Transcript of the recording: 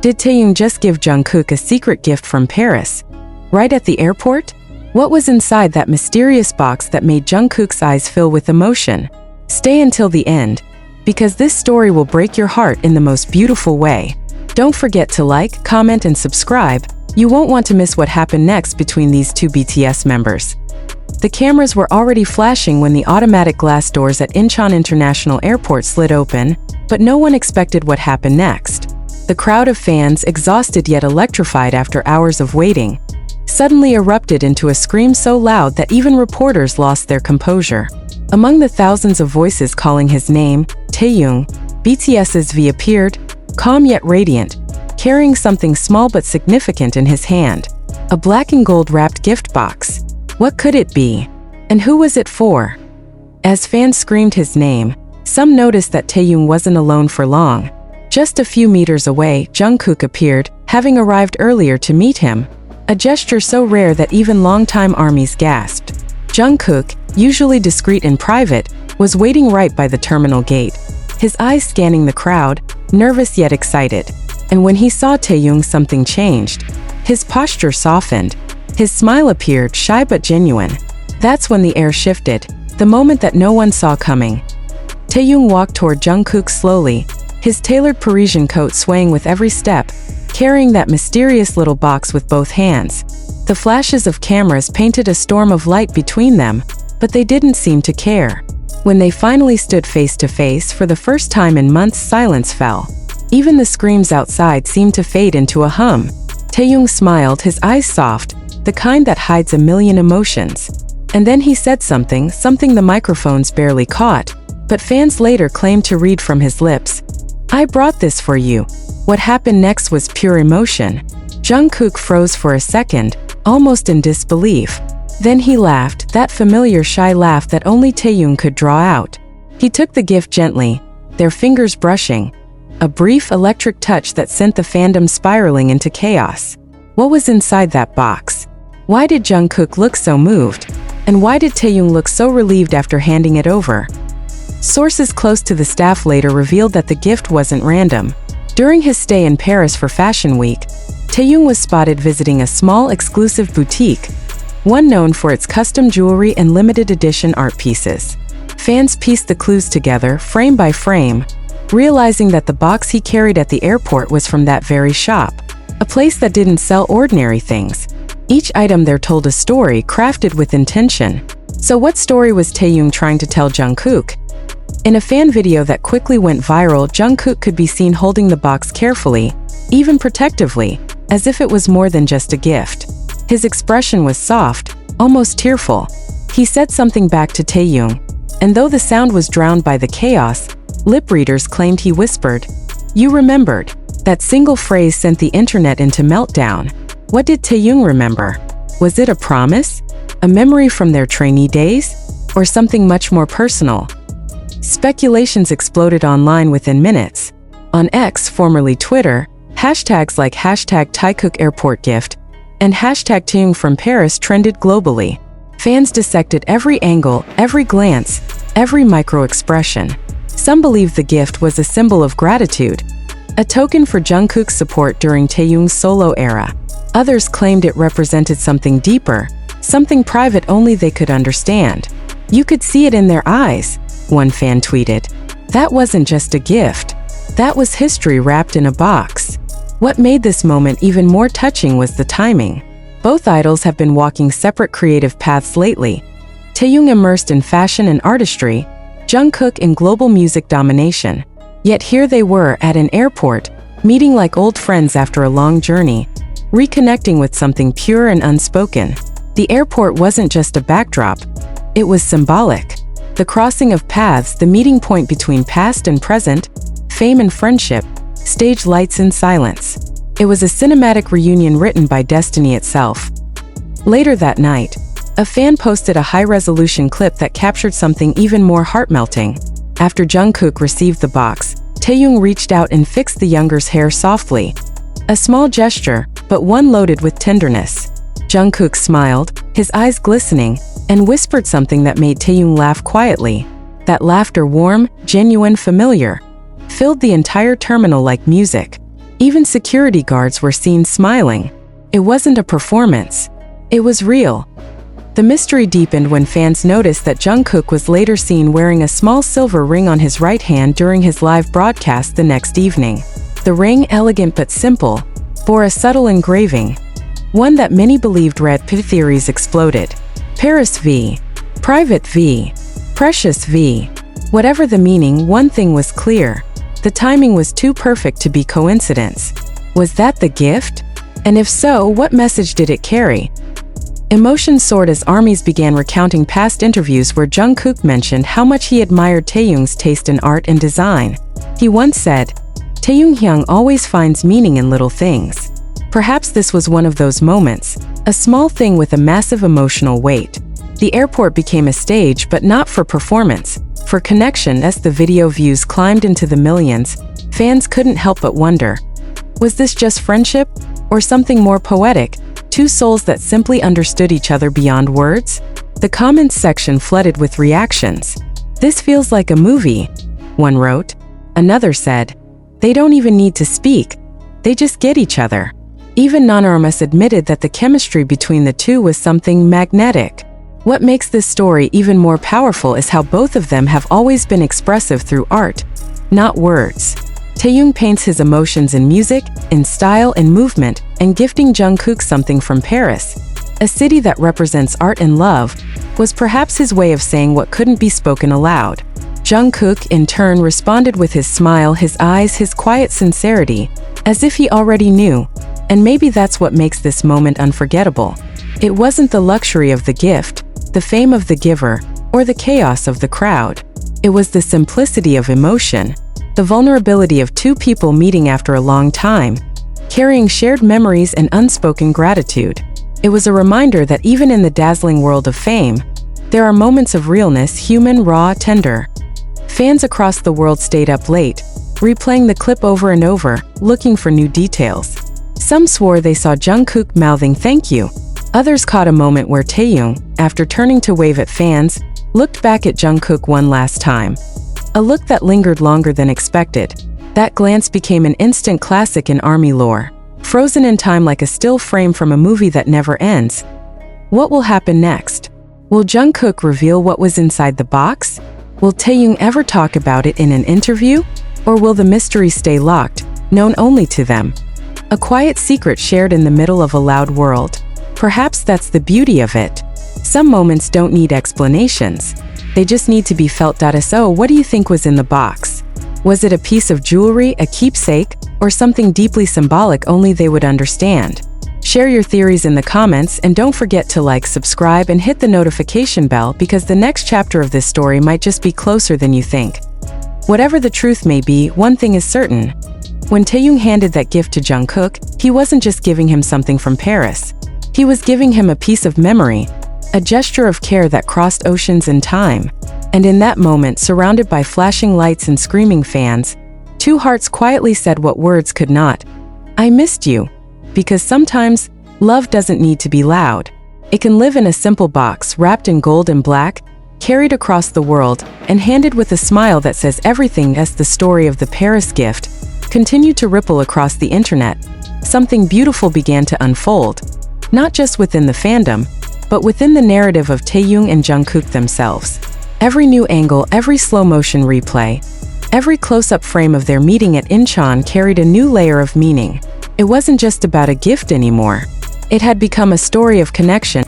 Did Taehyung just give Jungkook a secret gift from Paris? Right at the airport? What was inside that mysterious box that made Jungkook's eyes fill with emotion? Stay until the end, because this story will break your heart in the most beautiful way. Don't forget to like, comment, and subscribe. You won't want to miss what happened next between these two BTS members. The cameras were already flashing when the automatic glass doors at Incheon International Airport slid open, but no one expected what happened next. The crowd of fans, exhausted yet electrified after hours of waiting, suddenly erupted into a scream so loud that even reporters lost their composure. Among the thousands of voices calling his name, Taehyung, BTS's V appeared, calm yet radiant, carrying something small but significant in his hand. A black and gold wrapped gift box. What could it be? And who was it for? As fans screamed his name, some noticed that Taehyung wasn't alone for long. Just a few meters away, Jungkook appeared, having arrived earlier to meet him, a gesture so rare that even longtime armies gasped. Jungkook, usually discreet in private, was waiting right by the terminal gate, his eyes scanning the crowd, nervous yet excited. And when he saw Taehyung, something changed. His posture softened. His smile appeared, shy but genuine. That's when the air shifted, the moment that no one saw coming. Taehyung walked toward Jungkook slowly, his tailored Parisian coat swaying with every step, carrying that mysterious little box with both hands. The flashes of cameras painted a storm of light between them, but they didn't seem to care. When they finally stood face to face for the first time in months, silence fell. Even the screams outside seemed to fade into a hum. Taehyung smiled, his eyes soft, the kind that hides a million emotions. And then he said something the microphones barely caught, but fans later claimed to read from his lips. "I brought this for you." What happened next was pure emotion. Jungkook froze for a second, almost in disbelief. Then he laughed, that familiar shy laugh that only Taehyung could draw out. He took the gift gently, their fingers brushing. A brief electric touch that sent the fandom spiraling into chaos. What was inside that box? Why did Jungkook look so moved? And why did Taehyung look so relieved after handing it over? Sources close to the staff later revealed that the gift wasn't random. During his stay in Paris for Fashion Week, Taehyung was spotted visiting a small exclusive boutique, one known for its custom jewelry and limited edition art pieces. Fans pieced the clues together, frame by frame, realizing that the box he carried at the airport was from that very shop, a place that didn't sell ordinary things. Each item there told a story crafted with intention. So what story was Taehyung trying to tell Jungkook? In a fan video that quickly went viral, Jungkook could be seen holding the box carefully, even protectively, as if it was more than just a gift. His expression was soft, almost tearful. He said something back to Taehyung, and though the sound was drowned by the chaos, lip readers claimed he whispered, "You remembered." That single phrase sent the internet into meltdown. What did Taehyung remember? Was it a promise? A memory from their trainee days? Or something much more personal? Speculations exploded online within minutes. On X, formerly Twitter, hashtags like #TaeKook_airportgift and #Taehyung from Paris trended globally. Fans dissected every angle, every glance, every micro-expression. Some believed the gift was a symbol of gratitude, a token for Jungkook's support during Taehyung's solo era. Others claimed it represented something deeper, something private only they could understand. "You could see it in their eyes," one fan tweeted. That wasn't just a gift. That was history wrapped in a box. What made this moment even more touching was the timing. Both idols have been walking separate creative paths lately. Taehyung immersed in fashion and artistry, Jungkook in global music domination. Yet here they were at an airport, meeting like old friends after a long journey, reconnecting with something pure and unspoken. The airport wasn't just a backdrop, it was symbolic. The crossing of paths, the meeting point between past and present, fame and friendship, stage lights in silence. It was a cinematic reunion written by destiny itself. Later that night, a fan posted a high-resolution clip that captured something even more heart-melting. After Jungkook received the box, Taehyung reached out and fixed the younger's hair softly. A small gesture, but one loaded with tenderness. Jungkook smiled, his eyes glistening, and whispered something that made Taehyung laugh quietly. That laughter, warm, genuine, familiar, filled the entire terminal like music. Even security guards were seen smiling. It wasn't a performance. It was real. The mystery deepened when fans noticed that Jungkook was later seen wearing a small silver ring on his right hand during his live broadcast the next evening. The ring, elegant but simple, bore a subtle engraving, one that many believed read P. Theories exploded. Paris V. Private V. Precious V. Whatever the meaning, one thing was clear. The timing was too perfect to be coincidence. Was that the gift? And if so, what message did it carry? Emotions soared as armies began recounting past interviews where Jungkook mentioned how much he admired Taehyung's taste in art and design. He once said, "Taehyung always finds meaning in little things." Perhaps this was one of those moments, a small thing with a massive emotional weight. The airport became a stage, but not for performance, for connection. As the video views climbed into the millions, fans couldn't help but wonder, was this just friendship, or something more poetic? Two souls that simply understood each other beyond words? The comments section flooded with reactions. "This feels like a movie," one wrote. Another said, "They don't even need to speak. They just get each other." Even anonymous admitted that the chemistry between the two was something magnetic. What makes this story even more powerful is how both of them have always been expressive through art, not words. Taehyung paints his emotions in music, in style and movement, and gifting Jungkook something from Paris, a city that represents art and love, was perhaps his way of saying what couldn't be spoken aloud. Jungkook, in turn, responded with his smile, his eyes, his quiet sincerity, as if he already knew. And maybe that's what makes this moment unforgettable. It wasn't the luxury of the gift, the fame of the giver, or the chaos of the crowd. It was the simplicity of emotion, the vulnerability of two people meeting after a long time, carrying shared memories and unspoken gratitude. It was a reminder that even in the dazzling world of fame, there are moments of realness, human, raw, tender. Fans across the world stayed up late, replaying the clip over and over, looking for new details. Some swore they saw Jungkook mouthing "thank you." Others caught a moment where Taehyung, after turning to wave at fans, looked back at Jungkook one last time. A look that lingered longer than expected. That glance became an instant classic in ARMY lore, frozen in time like a still frame from a movie that never ends. What will happen next? Will Jungkook reveal what was inside the box? Will Taehyung ever talk about it in an interview? Or will the mystery stay locked, known only to them? A quiet secret shared in the middle of a loud world. Perhaps that's the beauty of it. Some moments don't need explanations. They just need to be felt. So, what do you think was in the box? Was it a piece of jewelry, a keepsake, or something deeply symbolic only they would understand? Share your theories in the comments, and don't forget to like, subscribe, and hit the notification bell, because the next chapter of this story might just be closer than you think. Whatever the truth may be, one thing is certain. When Taehyung handed that gift to Jungkook, he wasn't just giving him something from Paris. He was giving him a piece of memory, a gesture of care that crossed oceans and time. And in that moment, surrounded by flashing lights and screaming fans, two hearts quietly said what words could not. "I missed you." Because sometimes, love doesn't need to be loud. It can live in a simple box wrapped in gold and black, carried across the world, and handed with a smile that says everything. As the story of the Paris gift continued to ripple across the internet, something beautiful began to unfold. Not just within the fandom, but within the narrative of Taehyung and Jungkook themselves. Every new angle, every slow-motion replay, every close-up frame of their meeting at Incheon carried a new layer of meaning. It wasn't just about a gift anymore. It had become a story of connection.